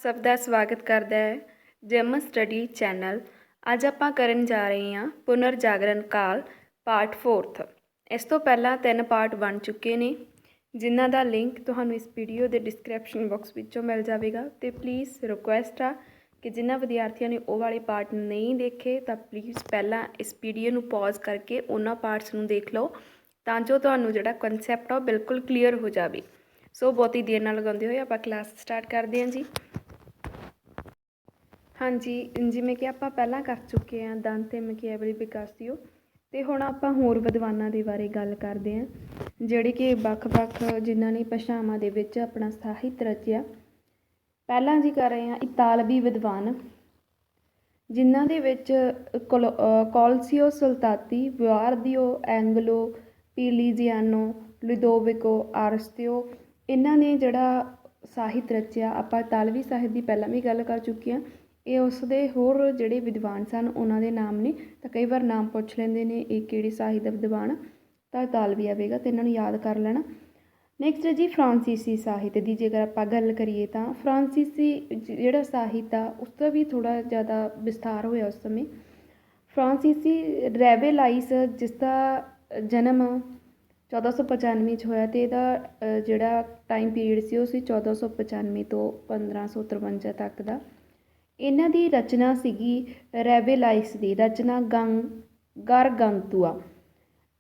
ਸਭ ਦਾ ਸਵਾਗਤ ਕਰਦਾ ਹੈ ਜਰਮਨ ਸਟੱਡੀ ਚੈਨਲ। ਅੱਜ ਆਪਾਂ ਕਰਨ ਜਾ ਰਹੇ ਹਾਂ ਪੁਨਰ ਜਾਗਰਣ ਕਾਲ ਪਾਰਟ 4। ਇਸ ਤੋਂ ਪਹਿਲਾਂ 3 ਪਾਰਟ ਬਣ ਚੁੱਕੇ ਨੇ, ਜਿਨ੍ਹਾਂ ਦਾ ਲਿੰਕ ਤੁਹਾਨੂੰ ਇਸ ਵੀਡੀਓ ਦੇ ਡਿਸਕ੍ਰਿਪਸ਼ਨ ਬਾਕਸ ਵਿੱਚੋਂ ਮਿਲ ਜਾਵੇਗਾ। ਅਤੇ ਪਲੀਜ਼ ਰਿਕੁਐਸਟ ਆ ਕਿ ਜਿਨ੍ਹਾਂ ਵਿਦਿਆਰਥੀਆਂ ਨੇ ਉਹ ਵਾਲੇ ਪਾਰਟ ਨਹੀਂ ਦੇਖੇ ਤਾਂ ਪਲੀਜ਼ ਪਹਿਲਾਂ ਇਸ ਵੀਡੀਓ ਨੂੰ ਪੌਜ਼ ਕਰਕੇ ਉਹਨਾਂ ਪਾਰਟਸ ਨੂੰ ਦੇਖ ਲਓ, ਤਾਂ ਜੋ ਤੁਹਾਨੂੰ ਜਿਹੜਾ ਕਨਸੈਪਟ ਆ ਉਹ ਬਿਲਕੁਲ ਕਲੀਅਰ ਹੋ ਜਾਵੇ। ਸੋ ਬਹੁਤੀ ਦੇਰ ਨਾ ਲਗਾਉਂਦੇ ਹੋਏ ਆਪਾਂ ਕਲਾਸ ਸਟਾਰਟ ਕਰਦੇ ਹਾਂ ਜੀ। ਹਾਂਜੀ, ਜਿਵੇਂ ਕਿ ਆਪਾਂ ਪਹਿਲਾਂ ਕਰ ਚੁੱਕੇ ਹਾਂ ਦੰਤ ਅਤੇ ਮਕੈਬਰੀ ਵਿਕਾਸਿਓ, ਅਤੇ ਹੁਣ ਆਪਾਂ ਹੋਰ ਵਿਦਵਾਨਾਂ ਦੇ ਬਾਰੇ ਗੱਲ ਕਰਦੇ ਹਾਂ ਜਿਹੜੇ ਕਿ ਵੱਖ-ਵੱਖ ਜਿਨ੍ਹਾਂ ਨੇ ਭਾਸ਼ਾਵਾਂ ਦੇ ਵਿੱਚ ਆਪਣਾ ਸਾਹਿਤ ਰਚਿਆ। ਪਹਿਲਾਂ ਜੀ ਕਰ ਰਹੇ ਹਾਂ ਇਤਾਲਵੀ ਵਿਦਵਾਨ, ਜਿਨ੍ਹਾਂ ਦੇ ਵਿੱਚ ਕੋਲਸੀਓ ਸਲਤਾਤੀ, ਵਿਵਾਰਦੀਓ ਐਂਗਲੋ, ਪੀਲੀਜ਼ੀਆਨੋ, ਲੁਦੋਵਿਕੋ ਆਰਸਤੀਓ, ਇਹਨਾਂ ਨੇ ਜਿਹੜਾ ਸਾਹਿਤ ਰਚਿਆ। ਆਪਾਂ ਇਤਾਲਵੀ ਸਾਹਿਤ ਦੀ ਪਹਿਲਾਂ ਵੀ ਗੱਲ ਕਰ ਚੁੱਕੇ ਹਾਂ। ਇਹ ਉਸ ਦੇ ਹੋਰ ਜਿਹੜੇ ਵਿਦਵਾਨ ਸਨ ਉਹਨਾਂ ਦੇ ਨਾਮ ਨੇ, ਤਾਂ ਕਈ ਵਾਰ ਨਾਮ ਪੁੱਛ ਲੈਂਦੇ ਨੇ ਇਹ ਕਿਹੜੇ ਸਾਹਿਤ ਦਾ ਵਿਦਵਾਨ, ਤਾਂ ਇਤਾਲਵੀ ਆਵੇਗਾ, ਅਤੇ ਇਹਨਾਂ ਨੂੰ ਯਾਦ ਕਰ ਲੈਣਾ। ਨੈਕਸਟ ਹੈ ਜੀ ਫਰਾਂਸੀਸੀ ਸਾਹਿਤ ਦੀ। ਜੇਕਰ ਆਪਾਂ ਗੱਲ ਕਰੀਏ ਤਾਂ ਫਰਾਂਸੀਸੀ ਜਿਹੜਾ ਸਾਹਿਤ ਆ ਉਸ ਦਾ ਵੀ ਥੋੜ੍ਹਾ ਜ਼ਿਆਦਾ ਵਿਸਥਾਰ ਹੋਇਆ ਉਸ ਸਮੇਂ। ਫਰਾਂਸੀਸੀ ਰੈਵੇਲਾਈਸ, ਜਿਸ ਦਾ ਜਨਮ 1495 'ਚ ਹੋਇਆ, ਅਤੇ ਇਹਦਾ ਜਿਹੜਾ ਟਾਈਮ ਪੀਰੀਅਡ ਸੀ ਉਹ ਸੀ 1495 ਤੋਂ 1553 ਤੱਕ ਦਾ। ਇਹਨਾਂ ਦੀ ਰਚਨਾ ਸੀਗੀ ਰੈਵੇਲਾਈਸ ਦੀ ਰਚਨਾ ਗਾਰਗਾਂਤੂਆ,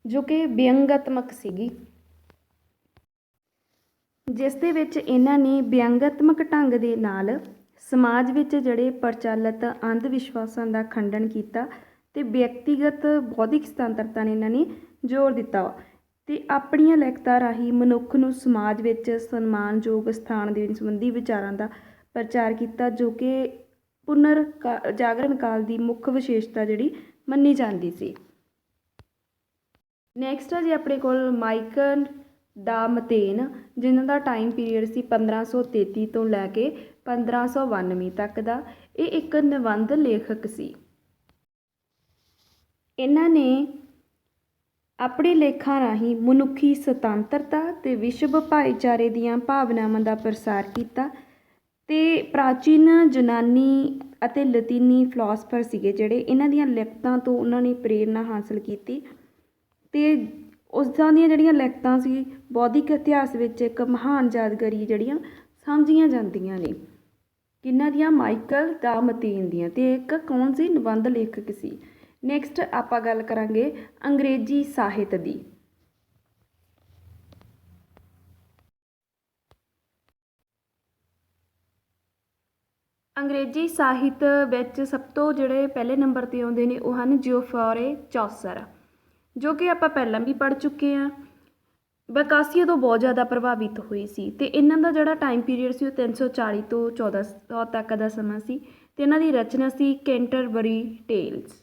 ਜੋ ਕਿ ਵਿਅੰਗਾਤਮਕ ਸੀਗੀ, ਜਿਸ ਦੇ ਵਿੱਚ ਇਹਨਾਂ ਨੇ ਵਿਅੰਗਾਤਮਕ ਢੰਗ ਦੇ ਨਾਲ ਸਮਾਜ ਵਿੱਚ ਜਿਹੜੇ ਪ੍ਰਚਲਿਤ ਅੰਧ ਵਿਸ਼ਵਾਸਾਂ ਦਾ ਖੰਡਨ ਕੀਤਾ, ਅਤੇ ਵਿਅਕਤੀਗਤ ਬੌਧਿਕ ਸੁਤੰਤਰਤਾ ਨੇ ਇਹਨਾਂ ਨੇ ਜ਼ੋਰ ਦਿੱਤਾ ਵਾ, ਅਤੇ ਆਪਣੀਆਂ ਲਿਖਤਾਂ ਰਾਹੀਂ ਮਨੁੱਖ ਨੂੰ ਸਮਾਜ ਵਿੱਚ ਸਨਮਾਨਯੋਗ ਸਥਾਨ ਦੇਣ ਸੰਬੰਧੀ ਵਿਚਾਰਾਂ ਦਾ ਪ੍ਰਚਾਰ ਕੀਤਾ, ਜੋ ਕਿ ਪੁਨਰ ਜਾਗਰਣ ਕਾਲ ਦੀ ਮੁੱਖ ਵਿਸ਼ੇਸ਼ਤਾ ਜਿਹੜੀ ਮੰਨੀ ਜਾਂਦੀ ਸੀ। ਨੈਕਸਟ ਹੈ ਜੀ ਆਪਣੇ ਕੋਲ ਮਾਈਕਲ ਡਾ ਮਤੇਨ, ਜਿਨ੍ਹਾਂ ਦਾ ਟਾਈਮ ਪੀਰੀਅਡ ਸੀ 1533 ਤੋਂ ਲੈ ਕੇ 1592 ਤੱਕ ਦਾ। ਇਹ ਇੱਕ ਨਿਬੰਧ ਲੇਖਕ ਸੀ। ਇਹਨਾਂ ਨੇ ਆਪਣੇ ਲੇਖਾਂ ਰਾਹੀਂ ਮਨੁੱਖੀ ਸੁਤੰਤਰਤਾ ਅਤੇ ਵਿਸ਼ਵ ਭਾਈਚਾਰੇ ਦੀਆਂ ਭਾਵਨਾਵਾਂ ਦਾ ਪ੍ਰਸਾਰ ਕੀਤਾ, ਅਤੇ ਪ੍ਰਾਚੀਨ ਯੂਨਾਨੀ ਅਤੇ ਲਤੀਨੀ ਫਿਲਾਸਫਰ ਸੀਗੇ ਜਿਹੜੇ, ਇਹਨਾਂ ਦੀਆਂ ਲਿਖਤਾਂ ਤੋਂ ਉਹਨਾਂ ਨੇ ਪ੍ਰੇਰਨਾ ਹਾਸਲ ਕੀਤੀ, ਅਤੇ ਉਸਦਾਂ ਦੀਆਂ ਜਿਹੜੀਆਂ ਲਿਖਤਾਂ ਸੀ ਬੌਧਿਕ ਇਤਿਹਾਸ ਵਿੱਚ ਇੱਕ ਮਹਾਨ ਯਾਦਗਾਰੀ ਜਿਹੜੀਆਂ ਸਮਝੀਆਂ ਜਾਂਦੀਆਂ ਨੇ। ਕਿਹਨਾਂ ਦੀਆਂ? ਮਾਈਕਲ ਡਾ ਮਤੇਨ ਦੀਆਂ, ਅਤੇ ਇੱਕ ਕੌਣ ਸੀ? ਨਿਬੰਧ ਲੇਖਕ ਸੀ। ਨੈਕਸਟ ਆਪਾਂ ਗੱਲ ਕਰਾਂਗੇ ਅੰਗਰੇਜ਼ੀ ਸਾਹਿਤ ਦੀ। ਅੰਗਰੇਜ਼ੀ ਸਾਹਿਤ ਵਿੱਚ ਸਭ ਤੋਂ ਜਿਹੜੇ ਪਹਿਲੇ ਨੰਬਰ 'ਤੇ ਆਉਂਦੇ ਨੇ ਉਹ ਹਨ ਜਿਓਫਰੇ ਚੌਸਰ, ਜੋ ਕਿ ਆਪਾਂ ਪਹਿਲਾਂ ਵੀ ਪੜ੍ਹ ਚੁੱਕੇ ਹਾਂ। ਬਕਾਸੀਆ ਤੋਂ ਬਹੁਤ ਜ਼ਿਆਦਾ ਪ੍ਰਭਾਵਿਤ ਹੋਏ ਸੀ, ਅਤੇ ਇਹਨਾਂ ਦਾ ਜਿਹੜਾ ਟਾਈਮ ਪੀਰੀਅਡ ਸੀ ਉਹ 340 ਤੋਂ 1400 ਤੱਕ ਦਾ ਸਮਾਂ ਸੀ, ਅਤੇ ਇਹਨਾਂ ਦੀ ਰਚਨਾ ਸੀ ਕੈਂਟਰਬਰੀ ਟੇਲਸ।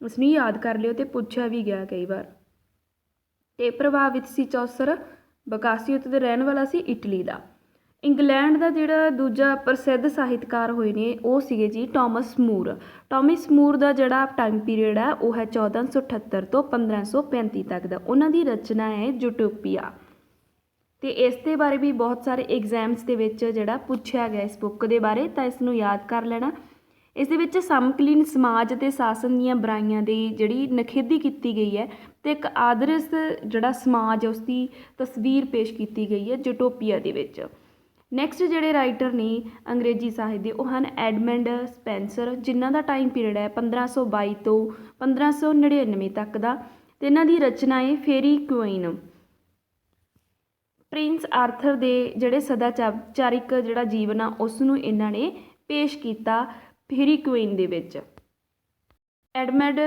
ਉਸ ਨੂੰ ਯਾਦ ਕਰ ਲਿਓ, ਅਤੇ ਪੁੱਛਿਆ ਵੀ ਗਿਆ ਕਈ ਵਾਰ। ਅਤੇ ਪ੍ਰਭਾਵਿਤ ਸੀ ਚੌਸਰ ਬਕਾਸੀਆ ਤੋਂ, ਰਹਿਣ ਵਾਲਾ ਸੀ ਇਟਲੀ ਦਾ। ਇੰਗਲੈਂਡ ਦਾ ਜਿਹੜਾ ਦੂਜਾ ਪ੍ਰਸਿੱਧ ਸਾਹਿਤਕਾਰ ਹੋਏ ਨੇ ਉਹ ਸੀਗੇ ਜੀ ਟੋਮਸ ਮੂਰ। ਟੋਮਸ ਮੂਰ ਦਾ ਜਿਹੜਾ ਟਾਈਮ ਪੀਰੀਅਡ ਹੈ ਉਹ ਹੈ 1478 ਤੋਂ 1535 ਤੱਕ ਦਾ। ਉਹਨਾਂ ਦੀ ਰਚਨਾ ਹੈ ਯੂਟੋਪੀਆ, ਅਤੇ ਇਸ ਦੇ ਬਾਰੇ ਵੀ ਬਹੁਤ ਸਾਰੇ ਐਗਜ਼ਾਮਸ ਦੇ ਵਿੱਚ ਜਿਹੜਾ ਪੁੱਛਿਆ ਗਿਆ ਇਸ ਬੁੱਕ ਦੇ ਬਾਰੇ, ਤਾਂ ਇਸ ਨੂੰ ਯਾਦ ਕਰ ਲੈਣਾ। ਇਸ ਦੇ ਵਿੱਚ ਸਮਕਾਲੀਨ ਸਮਾਜ ਅਤੇ ਸ਼ਾਸਨ ਦੀਆਂ ਬੁਰਾਈਆਂ ਦੀ ਜਿਹੜੀ ਨਿਖੇਧੀ ਕੀਤੀ ਗਈ ਹੈ, ਅਤੇ ਇੱਕ ਆਦਰਸ਼ ਜਿਹੜਾ ਸਮਾਜ ਉਸ ਦੀ ਤਸਵੀਰ ਪੇਸ਼ ਕੀਤੀ ਗਈ ਹੈ ਯੂਟੋਪੀਆ ਦੇ ਵਿੱਚ। ਨੈਕਸਟ ਜਿਹੜੇ ਰਾਈਟਰ ਨੇ ਅੰਗਰੇਜ਼ੀ ਸਾਹਿਤ ਦੇ ਉਹ ਹਨ ਐਡਮੰਡ ਸਪੈਂਸਰ, ਜਿਨ੍ਹਾਂ ਦਾ ਟਾਈਮ ਪੀਰੀਅਡ ਹੈ 1522 ਤੋਂ 1599 ਤੱਕ ਦਾ, ਅਤੇ ਇਹਨਾਂ ਦੀ ਰਚਨਾ ਹੈ ਫੇਰੀ ਕੁਈਨ। ਪ੍ਰਿੰਸ ਆਰਥਰ ਦੇ ਜਿਹੜੇ ਸਦਾਚਾਰਿਕ ਜਿਹੜਾ ਜੀਵਨ ਆ ਉਸ ਨੂੰ ਇਹਨਾਂ ਨੇ ਪੇਸ਼ ਕੀਤਾ ਫੇਰੀ ਕੁਈਨ ਦੇ ਵਿੱਚ। ਐਡਮੰਡ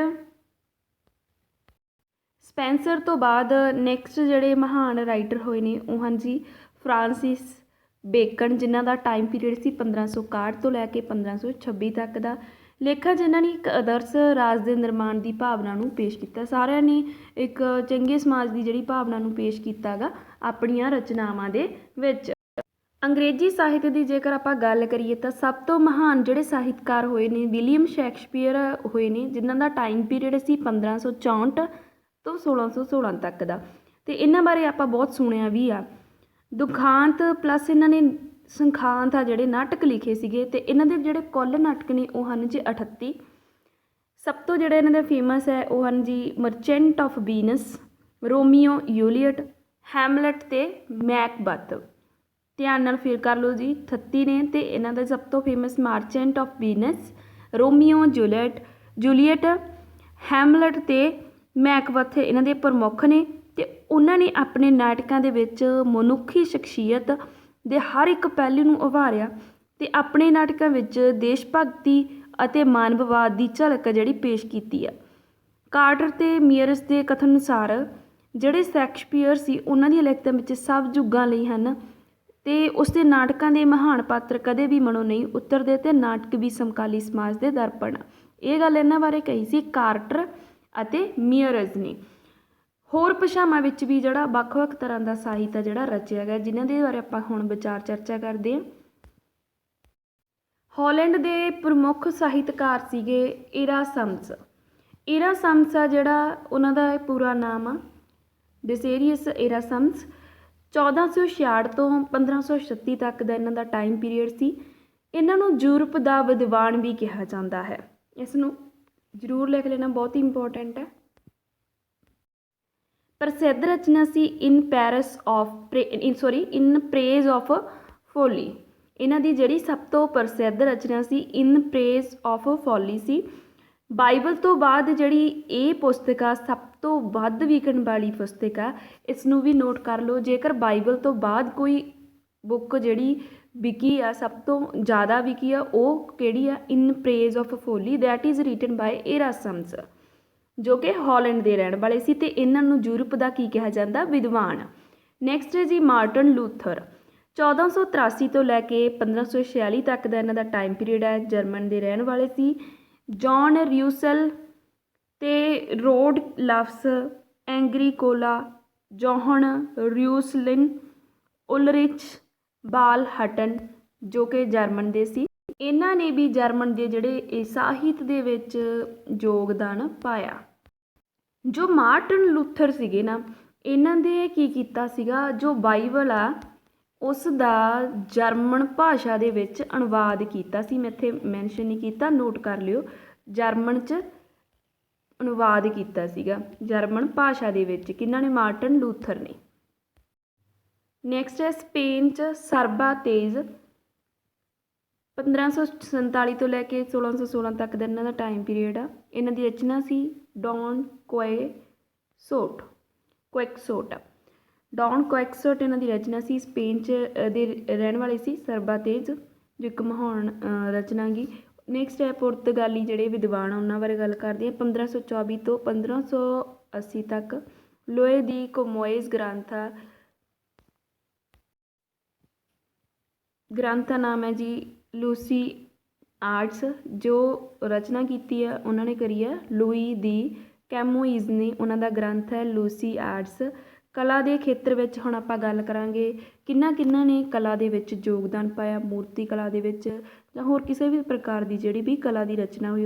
ਸਪੈਂਸਰ ਤੋਂ ਬਾਅਦ ਨੈਕਸਟ ਜਿਹੜੇ ਮਹਾਨ ਰਾਈਟਰ ਹੋਏ ਨੇ ਉਹ ਹਨ ਜੀ ਫਰਾਂਸਿਸ ਬੇਕਨ, ਜਿਨ੍ਹਾਂ ਦਾ ਟਾਈਮ ਪੀਰੀਅਡ ਸੀ 1561 ਤੋਂ ਲੈ ਕੇ 1526 ਤੱਕ ਦਾ। ਲੇਖਕ ਜਿਨ੍ਹਾਂ ਨੇ ਇੱਕ ਆਦਰਸ਼ ਰਾਜ ਦੇ ਨਿਰਮਾਣ ਦੀ ਭਾਵਨਾ ਨੂੰ ਪੇਸ਼ ਕੀਤਾ। ਸਾਰਿਆਂ ਨੇ ਇੱਕ ਚੰਗੇ ਸਮਾਜ ਦੀ ਜਿਹੜੀ ਭਾਵਨਾ ਨੂੰ ਪੇਸ਼ ਕੀਤਾ ਗਾ ਆਪਣੀਆਂ ਰਚਨਾਵਾਂ ਦੇ ਵਿੱਚ। ਅੰਗਰੇਜ਼ੀ ਸਾਹਿਤ ਦੀ ਜੇਕਰ ਆਪਾਂ ਗੱਲ ਕਰੀਏ ਤਾਂ ਸਭ ਤੋਂ ਮਹਾਨ ਜਿਹੜੇ ਸਾਹਿਤਕਾਰ ਹੋਏ ਨੇ ਵਿਲੀਅਮ ਸ਼ੇਕਸਪੀਅਰ ਹੋਏ ਨੇ, ਜਿਨ੍ਹਾਂ ਦਾ ਟਾਈਮ ਪੀਰੀਅਡ ਸੀ 1564 ਤੋਂ 1616 ਤੱਕ ਦਾ, ਅਤੇ ਇਹਨਾਂ ਬਾਰੇ ਆਪਾਂ ਬਹੁਤ ਸੁਣਿਆ ਵੀ ਆ। ਦੁਖਾਂਤ ਪਲੱਸ ਇਹਨਾਂ ਨੇ ਸੰਖਾਂਤ ਆ ਜਿਹੜੇ ਨਾਟਕ ਲਿਖੇ ਸੀਗੇ, ਅਤੇ ਇਹਨਾਂ ਦੇ ਜਿਹੜੇ ਕੁੱਲ ਨਾਟਕ ਨੇ ਉਹ ਹਨ ਜੀ 38। ਸਭ ਤੋਂ ਜਿਹੜੇ ਇਹਨਾਂ ਦੇ ਫੇਮਸ ਹੈ ਉਹ ਹਨ ਜੀ merchant of Venice, Romeo Juliet, Hamlet ਅਤੇ ਮੈਕਬਥ। ਧਿਆਨ ਨਾਲ ਫਿਰ ਕਰ ਲਓ ਜੀ, 38 ਨੇ, ਅਤੇ ਇਹਨਾਂ ਦਾ ਸਭ ਤੋਂ famous merchant of Venice, Romeo Juliet, Hamlet ਅਤੇ ਮੈਕਬਥ ਇਹਨਾਂ ਦੇ ਪ੍ਰਮੁੱਖ ਨੇ। ਅਤੇ ਉਹਨਾਂ ਨੇ ਆਪਣੇ ਨਾਟਕਾਂ ਦੇ ਵਿੱਚ ਮਨੁੱਖੀ ਸ਼ਖਸੀਅਤ ਦੇ ਹਰ ਇੱਕ ਪਹਿਲੂ ਨੂੰ ਉਭਾਰਿਆ ਅਤੇ ਆਪਣੇ ਨਾਟਕਾਂ ਵਿੱਚ ਦੇਸ਼ ਭਗਤੀ ਅਤੇ ਮਾਨਵਵਾਦ ਦੀ ਝਲਕ ਜਿਹੜੀ ਪੇਸ਼ ਕੀਤੀ ਆ। ਕਾਰਟਰ ਅਤੇ ਮੀਅਰਸ ਦੇ ਕਥਨ ਅਨੁਸਾਰ ਜਿਹੜੇ ਸ਼ੈਕਸਪੀਅਰ ਸੀ ਉਹਨਾਂ ਦੀਆਂ ਲਿਖਤਾਂ ਵਿੱਚ ਸਭ ਯੁੱਗਾਂ ਲਈ ਹਨ, ਅਤੇ ਉਸਦੇ ਨਾਟਕਾਂ ਦੇ ਮਹਾਨ ਪਾਤਰ ਕਦੇ ਵੀ ਮਨੋਂ ਨਹੀਂ ਉਤਰਦੇ, ਅਤੇ ਨਾਟਕ ਵੀ ਸਮਕਾਲੀ ਸਮਾਜ ਦੇ ਦਰਪਣ। ਇਹ ਗੱਲ ਇਹਨਾਂ ਬਾਰੇ ਕਹੀ ਸੀ ਕਾਰਟਰ ਅਤੇ ਮੀਅਰਸ ਨੇ। ਹੋਰ ਭਾਸ਼ਾਵਾਂ ਵਿੱਚ ਵੀ ਜਿਹੜਾ ਵੱਖ-ਵੱਖ ਤਰ੍ਹਾਂ ਦਾ ਸਾਹਿਤ ਆ ਜਿਹੜਾ ਰਚਿਆ ਗਿਆ, ਜਿਨ੍ਹਾਂ ਦੇ ਬਾਰੇ ਆਪਾਂ ਹੁਣ ਵਿਚਾਰ ਚਰਚਾ ਕਰਦੇ ਹਾਂ। ਹਾਲੈਂਡ ਦੇ ਪ੍ਰਮੁੱਖ ਸਾਹਿਤਕਾਰ ਸੀਗੇ ਇਰਾਸਮਸ। ਇਰਾਸਮਸ ਆ ਜਿਹੜਾ ਉਹਨਾਂ ਦਾ ਪੂਰਾ ਨਾਮ ਆ ਡੈਸੀਰੀਅਸ ਇਰਾਸਮਸ। 1466 ਤੋਂ 1536 ਤੱਕ ਦਾ ਇਹਨਾਂ ਦਾ ਟਾਈਮ ਪੀਰੀਅਡ ਸੀ। ਇਹਨਾਂ ਨੂੰ ਯੂਰਪ ਦਾ ਵਿਦਵਾਨ ਵੀ ਕਿਹਾ ਜਾਂਦਾ ਹੈ। ਇਸ ਨੂੰ ਜ਼ਰੂਰ ਲਿਖ ਲੈਣਾ, ਬਹੁਤ ਹੀ ਇੰਪੋਰਟੈਂਟ ਹੈ। ਪ੍ਰਸਿੱਧ ਰਚਨਾ ਸੀ ਇਨ ਪ੍ਰੇਜ਼ ਆਫ ਫੋਲੀ। ਇਹਨਾਂ ਦੀ ਜਿਹੜੀ ਸਭ ਤੋਂ ਪ੍ਰਸਿੱਧ ਰਚਨਾ ਸੀ ਇਨ ਪ੍ਰੇਜ਼ ਆਫ ਫੋਲੀ ਸੀ। ਬਾਈਬਲ ਤੋਂ ਬਾਅਦ ਜਿਹੜੀ ਇਹ ਪੁਸਤਕ ਆ ਸਭ ਤੋਂ ਵੱਧ ਵਿਕਣ ਵਾਲੀ ਪੁਸਤਕ ਆ, ਇਸ ਨੂੰ ਵੀ ਨੋਟ ਕਰ ਲਓ। ਜੇਕਰ ਬਾਈਬਲ ਤੋਂ ਬਾਅਦ ਕੋਈ ਬੁੱਕ ਜਿਹੜੀ ਵਿਕੀ ਆ, ਸਭ ਤੋਂ ਜ਼ਿਆਦਾ ਵਿਕੀ ਆ, ਉਹ ਕਿਹੜੀ ਆ? In praise of folly, that is written by Erasmus, ਜੋ ਕਿ ਹਾਲੈਂਡ ਦੇ ਰਹਿਣ ਵਾਲੇ ਸੀ, ਅਤੇ ਇਹਨਾਂ ਨੂੰ ਯੂਰਪ ਦਾ ਕੀ ਕਿਹਾ ਜਾਂਦਾ? ਵਿਦਵਾਨ। ਨੈਕਸਟ ਹੈ ਜੀ ਮਾਰਟਨ ਲੂਥਰ। 1483 ਤੋਂ ਲੈ ਕੇ 1546 ਤੱਕ ਦਾ ਇਹਨਾਂ ਦਾ ਟਾਈਮ ਪੀਰੀਅਡ ਹੈ। ਜਰਮਨ ਦੇ ਰਹਿਣ ਵਾਲੇ ਸੀ। ਜੌਨ ਰਿਊਸਲ ਅਤੇ ਰੋਡ ਲਫਸ, ਐਂਗਰੀਕੋਲਾ, ਜੋਹਨ ਰਿਊਸਲਿਨ, ਉਲਰਿਚ ਬਾਲ ਹਟਨ, ਜੋ ਕਿ ਜਰਮਨ ਦੇ ਸੀ। ਇਹਨਾਂ ਨੇ ਵੀ ਜਰਮਨ ਦੇ ਜਿਹੜੇ ਸਾਹਿਤ ਦੇ ਵਿੱਚ ਯੋਗਦਾਨ ਪਾਇਆ। ਜੋ ਮਾਰਟਨ ਲੂਥਰ ਸੀਗੇ ਨਾ, ਇਹਨਾਂ ਦੇ ਕੀ ਕੀਤਾ ਸੀਗਾ, ਜੋ ਬਾਈਬਲ ਆ ਉਸ ਦਾ ਜਰਮਨ ਭਾਸ਼ਾ ਦੇ ਵਿੱਚ ਅਨੁਵਾਦ ਕੀਤਾ ਸੀ। ਮੈਂ ਇੱਥੇ ਮੈਂਸ਼ਨ ਨਹੀਂ ਕੀਤਾ, ਨੋਟ ਕਰ ਲਿਓ। ਜਰਮਨ 'ਚ ਅਨੁਵਾਦ ਕੀਤਾ ਸੀਗਾ ਜਰਮਨ ਭਾਸ਼ਾ ਦੇ ਵਿੱਚ, ਕਿਹਨਾਂ ਨੇ? ਮਾਰਟਨ ਲੂਥਰ ਨੇ। ਨੈਕਸਟ ਹੈ ਸਪੇਨ 'ਚ ਸਰਬਾਤੇਜ਼। 1547 ਤੋਂ ਲੈ ਕੇ 1616 ਤੱਕ ਦਾ ਇਹਨਾਂ ਦਾ ਟਾਈਮ ਪੀਰੀਅਡ ਆ। ਇਹਨਾਂ ਦੀ ਰਚਨਾ ਸੀ ਡੌਨ ਕੁਇਕਸੋਟ। ਡੌਨ ਕੁਇਕਸੋਟ ਇਹਨਾਂ ਦੀ ਰਚਨਾ ਸੀ। ਸਪੇਨ 'ਚ ਦੇ ਰਹਿਣ ਵਾਲੇ ਸੀ ਸਰਬਾਤੇਜ਼, ਜੋ ਇੱਕ ਮਹਾਨ ਰਚਨਾ ਗੀ। ਨੈਕਸਟ ਹੈ ਪੁਰਤਗਾਲੀ ਜਿਹੜੇ ਵਿਦਵਾਨ ਆ ਉਹਨਾਂ ਬਾਰੇ ਗੱਲ ਕਰਦੇ ਹਾਂ। 1524 ਤੋਂ 1580 ਤੱਕ ਲੋਏ ਦੀ ਕੋਮੋਇਸ ਗ੍ਰੰਥ ਦਾ ਨਾਮ ਹੈ ਜੀ ਲੂਸੀ ਆਰਟਸ। ਜੋ ਰਚਨਾ ਕੀਤੀ ਹੈ ਉਹਨਾਂ ਨੇ ਕਰੀ ਹੈ ਲੂਈ ਦੀ ਕੈਮੋਇਜ਼ ਨੇ। ਉਹਨਾਂ ਦਾ ਗ੍ਰੰਥ ਹੈ ਲੂਸੀ ਆਰਟਸ। ਕਲਾ ਦੇ ਖੇਤਰ ਵਿੱਚ ਹੁਣ ਆਪਾਂ ਗੱਲ ਕਰਾਂਗੇ ਕਿਹਨਾਂ ਨੇ ਕਲਾ ਦੇ ਵਿੱਚ ਯੋਗਦਾਨ ਪਾਇਆ, ਮੂਰਤੀ ਕਲਾ ਦੇ ਵਿੱਚ ਜਾਂ ਹੋਰ ਕਿਸੇ ਵੀ ਪ੍ਰਕਾਰ ਦੀ ਜਿਹੜੀ ਵੀ ਕਲਾ ਦੀ ਰਚਨਾ ਹੋਈ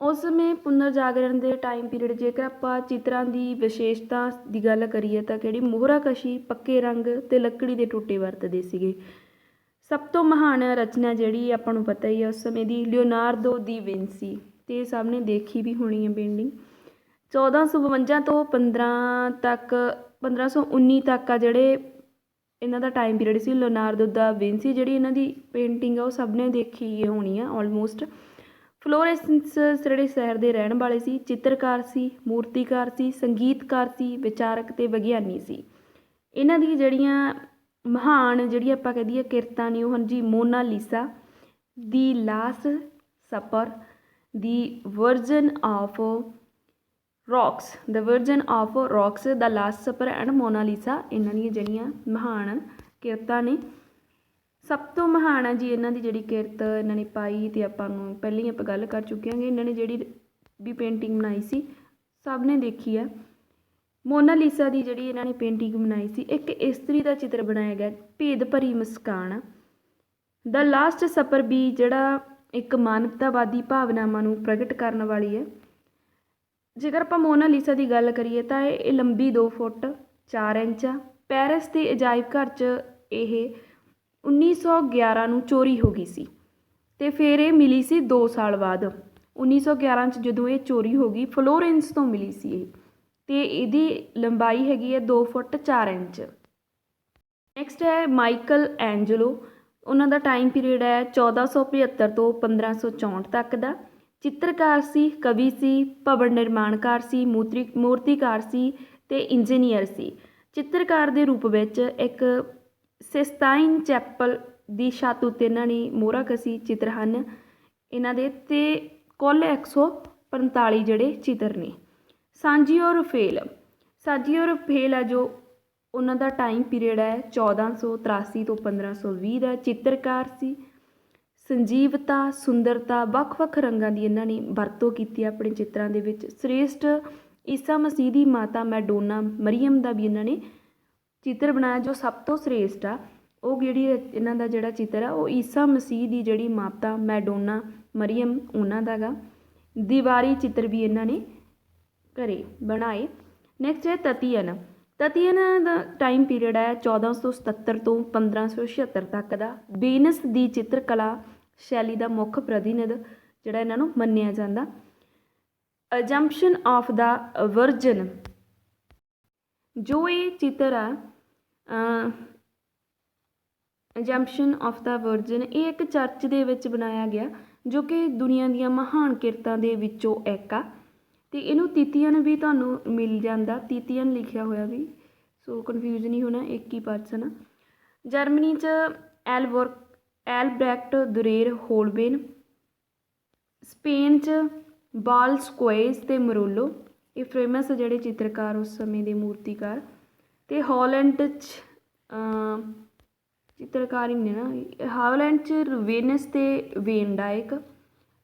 ਉਸ ਸਮੇਂ ਪੁਨਰ ਜਾਗਰਣ ਦੇ ਟਾਈਮ ਪੀਰੀਅਡ। ਜੇਕਰ ਆਪਾਂ ਚਿੱਤਰਾਂ ਦੀ ਵਿਸ਼ੇਸ਼ਤਾ ਦੀ ਗੱਲ ਕਰੀਏ ਤਾਂ ਕਿਹੜੀ? ਮੋਹਰਾ ਕਸ਼ੀ, ਪੱਕੇ ਰੰਗ ਅਤੇ ਲੱਕੜੀ ਦੇ ਟੋਟੇ ਵਰਤਦੇ ਸੀਗੇ। ਸਭ ਤੋਂ ਮਹਾਨ ਰਚਨਾ ਜਿਹੜੀ ਆਪਾਂ ਨੂੰ ਪਤਾ ਹੀ ਹੈ ਉਸ ਸਮੇਂ ਦੀ, ਲਿਓਨਾਰਦੋ ਦੀ ਵਿੰਸੀ, ਅਤੇ ਸਭ ਨੇ ਦੇਖੀ ਵੀ ਹੋਣੀ ਹੈ ਪੇਂਟਿੰਗ। 1452 ਤੋਂ 1519 ਤੱਕ ਆ ਜਿਹੜੇ ਇਹਨਾਂ ਦਾ ਟਾਈਮ ਪੀਰੀਅਡ ਸੀ। ਲਿਓਨਾਰਦੋ ਦਾ ਵਿੰਸੀ ਜਿਹੜੀ ਇਹਨਾਂ ਦੀ ਪੇਂਟਿੰਗ ਆ ਉਹ ਸਭ ਨੇ ਦੇਖੀ ਹੋਣੀ ਆ ਆਲਮੋਸਟ। ਫਲੋਰੈਂਸ ਜਿਹੜੇ ਸ਼ਹਿਰ ਦੇ ਰਹਿਣ ਵਾਲੇ ਸੀ, ਚਿੱਤਰਕਾਰ ਸੀ, ਮੂਰਤੀਕਾਰ ਸੀ, ਸੰਗੀਤਕਾਰ ਸੀ, ਵਿਚਾਰਕ ਅਤੇ ਵਿਗਿਆਨੀ ਸੀ। ਇਹਨਾਂ ਦੀ ਜਿਹੜੀਆਂ ਮਹਾਨ ਜਿਹੜੀ ਆਪਾਂ ਕਹਿ ਦਈਏ ਕਿਰਤਾਂ ਨੇ ਉਹ ਹਨ ਜੀ Mona Lisa, the last supper, the virgin of rocks, the last supper and Mona Lisa. ਇਹਨਾਂ ਦੀਆਂ ਜਿਹੜੀਆਂ ਮਹਾਨ ਕਿਰਤਾਂ ਨੇ। ਸਭ ਤੋਂ ਮਹਾਨ ਆ ਜੀ ਇਹਨਾਂ ਦੀ ਜਿਹੜੀ ਕਿਰਤ ਇਹਨਾਂ ਨੇ ਪਾਈ, ਅਤੇ ਆਪਾਂ ਨੂੰ ਪਹਿਲਾਂ ਹੀ ਆਪਾਂ ਗੱਲ ਕਰ ਚੁੱਕੇ ਹਾਂਗੇ। ਇਹਨਾਂ ਨੇ ਜਿਹੜੀ ਵੀ ਪੇਂਟਿੰਗ ਬਣਾਈ ਸੀ ਸਭ ਨੇ ਦੇਖੀ ਆ। ਮੋਨਾਲੀਸਾ ਦੀ ਜਿਹੜੀ ਇਹਨਾਂ ਨੇ ਪੇਂਟਿੰਗ ਬਣਾਈ ਸੀ, ਇੱਕ ਇਸਤਰੀ ਦਾ ਚਿੱਤਰ ਬਣਾਇਆ ਗਿਆ, ਭੇਦ ਭਰੀ ਮੁਸਕਾਨ। ਦਾ ਲਾਸਟ ਸਪਰ ਵੀ ਜਿਹੜਾ ਇੱਕ ਮਾਨਵਤਾਵਾਦੀ ਭਾਵਨਾਵਾਂ ਨੂੰ ਪ੍ਰਗਟ ਕਰਨ ਵਾਲੀ ਹੈ। ਜੇਕਰ ਆਪਾਂ ਮੋਨਾਲੀਸਾ ਦੀ ਗੱਲ ਕਰੀਏ ਤਾਂ ਇਹ ਲੰਬੀ 2 ਫੁੱਟ 4 ਇੰਚ ਆ। ਪੈਰਿਸ ਦੇ ਅਜਾਇਬ ਘਰ 'ਚ ਇਹ 1911 ਨੂੰ ਚੋਰੀ ਹੋ ਗਈ ਸੀ ਅਤੇ ਫਿਰ ਇਹ ਮਿਲੀ ਸੀ 2 ਸਾਲ ਬਾਅਦ। 1911 'ਚ ਜਦੋਂ ਇਹ ਚੋਰੀ ਹੋ ਗਈ, ਫਲੋਰੈਂਸ ਤੋਂ ਮਿਲੀ ਸੀ ਇਹ, ਅਤੇ ਇਹਦੀ ਲੰਬਾਈ ਹੈਗੀ ਹੈ 2 ਫੁੱਟ 4 ਇੰਚ। ਨੈਕਸਟ ਹੈ ਮਾਈਕਲ ਐਂਜਲੋ। ਉਹਨਾਂ ਦਾ ਟਾਈਮ ਪੀਰੀਅਡ ਹੈ 1475 ਤੋਂ 1564 ਤੱਕ ਦਾ। ਚਿੱਤਰਕਾਰ ਸੀ, ਕਵੀ ਸੀ, ਭਵਨ ਨਿਰਮਾਣਕਾਰ ਸੀ, ਮੂਰਤੀਕਾਰ ਸੀ ਅਤੇ ਇੰਜੀਨੀਅਰ ਸੀ। ਚਿੱਤਰਕਾਰ ਦੇ ਰੂਪ ਵਿੱਚ ਇੱਕ ਸਿਸਤਾਈਨ ਚੈਪਲ ਦੀ ਛੱਤ ਉੱਤੇ ਇਹਨਾਂ ਨੇ ਮੋਹਰਾਂ ਕਸੀ ਚਿੱਤਰ ਹਨ ਇਹਨਾਂ ਦੇ, ਅਤੇ ਕੁੱਲ 145 ਜਿਹੜੇ ਚਿੱਤਰ ਨੇ। ਸਾਂਜੀਓ ਰਫੇਲ। ਸਾਂਜੀਓ ਰਫੇਲ ਹੈ ਜੋ ਉਹਨਾਂ ਦਾ ਟਾਈਮ ਪੀਰੀਅਡ ਹੈ 1483 ਤੋਂ 1520 ਦਾ। ਚਿੱਤਰਕਾਰ ਸੀ। ਸੰਜੀਵਤਾ, ਸੁੰਦਰਤਾ, ਵੱਖ-ਵੱਖ ਰੰਗਾਂ ਦੀ ਇਹਨਾਂ ਨੇ ਵਰਤੋਂ ਕੀਤੀ ਆਪਣੇ ਚਿੱਤਰਾਂ ਦੇ ਵਿੱਚ। ਸ੍ਰੇਸ਼ਟ ਈਸਾ ਮਸੀਹ ਦੀ ਮਾਤਾ ਮੈਡੋਨਾ ਮਰੀਅਮ ਦਾ ਵੀ ਇਹਨਾਂ ਨੇ ਚਿੱਤਰ ਬਣਾਇਆ, ਜੋ ਸਭ ਤੋਂ ਸ੍ਰੇਸ਼ਟ ਆ। ਉਹ ਜਿਹੜੀ ਇਹਨਾਂ ਦਾ ਜਿਹੜਾ ਚਿੱਤਰ ਆ ਉਹ ਈਸਾ ਮਸੀਹ ਦੀ ਜਿਹੜੀ ਮਾਤਾ ਮੈਡੋਨਾ ਮਰੀਅਮ ਉਹਨਾਂ ਦਾ ਗਾ। ਦੀਵਾਰੀ ਚਿੱਤਰ ਵੀ ਇਹਨਾਂ ਨੇ ਘਰੇ ਬਣਾਏ। ਨੈਕਸਟ ਹੈ ਤਤੀਅਨ। ਤਤੀਅਨ ਦਾ ਟਾਈਮ ਪੀਰੀਅਡ ਹੈ 1477 ਤੋਂ 1576 ਤੱਕ ਦਾ। ਵੇਨਸ ਦੀ ਚਿੱਤਰਕਲਾ ਸ਼ੈਲੀ ਦਾ ਮੁੱਖ ਪ੍ਰਤੀਨਿਧ ਜਿਹੜਾ ਇਹਨਾਂ ਨੂੰ ਮੰਨਿਆ ਜਾਂਦਾ। ਅਜੰਪਸ਼ਨ ਆਫ ਦਾ ਵਰਜਨ, ਜੋ ਇਹ ਚਿੱਤਰ ਆ ਅਜੰਪਸ਼ਨ ਆਫ ਦਾ ਵਰਜਨ, ਇਹ ਇੱਕ ਚਰਚ ਦੇ ਵਿੱਚ ਬਣਾਇਆ ਗਿਆ ਜੋ ਕਿ ਦੁਨੀਆ ਦੀਆਂ ਮਹਾਨ ਕਿਰਤਾਂ ਦੇ ਵਿੱਚੋਂ ਇੱਕ ਆ। ਅਤੇ ਇਹਨੂੰ ਤੀਤੀਅਨ ਵੀ ਤੁਹਾਨੂੰ ਮਿਲ ਜਾਂਦਾ, ਤੀਤੀਅਨ ਲਿਖਿਆ ਹੋਇਆ ਵੀ, ਸੋ ਕਨਫਿਊਜ਼ ਨਹੀਂ ਹੋਣਾ, ਇੱਕ ਹੀ ਪਰਸਨ ਆ। ਜਰਮਨੀ 'ਚ ਐਲਬ੍ਰੈਕਟ ਦੁਰੇਰ ਹੋਲਬੇਨ। ਸਪੇਨ 'ਚ ਬਾਲਸਕੁਏਜ਼ ਅਤੇ ਮਰੋਲੋ, ਇਹ ਫੇਮਸ ਜਿਹੜੇ ਚਿੱਤਰਕਾਰ ਉਸ ਸਮੇਂ ਦੇ ਮੂਰਤੀਕਾਰ। ਅਤੇ ਹਾਲੈਂਡ 'ਚ ਚਿੱਤਰਕਾਰ ਹੀ ਨੇ ਨਾ, ਹਾਲੈਂਡ 'ਚ ਰਵੇਨਸ ਅਤੇ ਵੇਨ ਡਾਇਕ,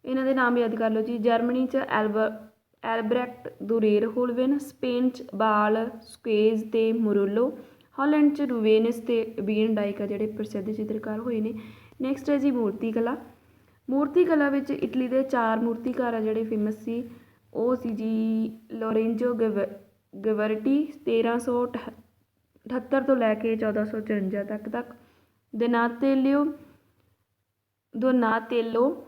ਇਹਨਾਂ ਦੇ ਨਾਮ ਯਾਦ ਕਰ ਲਓ ਜੀ। ਜਰਮਨੀ 'ਚ ਐਲਬ੍ਰੈਕਟ ਦੁਰੇਰ ਹੋਲਬੇਨ। ਸਪੇਨ 'ਚ ਬਾਲਸਕੁਏਜ਼ ਅਤੇ ਮੋਰੋਲੋ। ਹਾਲੈਂਡ 'ਚ ਰਵੇਨਸ ਅਤੇ ਵੇਨ ਡਾਇਕ ਆ ਜਿਹੜੇ ਪ੍ਰਸਿੱਧ ਚਿੱਤਰਕਾਰ ਹੋਏ ਨੇ। ਨੈਕਸਟ ਹੈ ਜੀ ਮੂਰਤੀ ਕਲਾ। ਮੂਰਤੀ ਕਲਾ ਵਿੱਚ ਇਟਲੀ ਦੇ 4 ਮੂਰਤੀਕਾਰ ਆ ਜਿਹੜੇ ਫੇਮਸ ਸੀ। ਉਹ ਸੀ ਜੀ ਲੋਰੈਂਜੋ ਗਵਰਟੀ 1378 ਤੋਂ ਲੈ ਕੇ 1454 ਤੱਕ। ਦੋਨਾਤੇਲੋ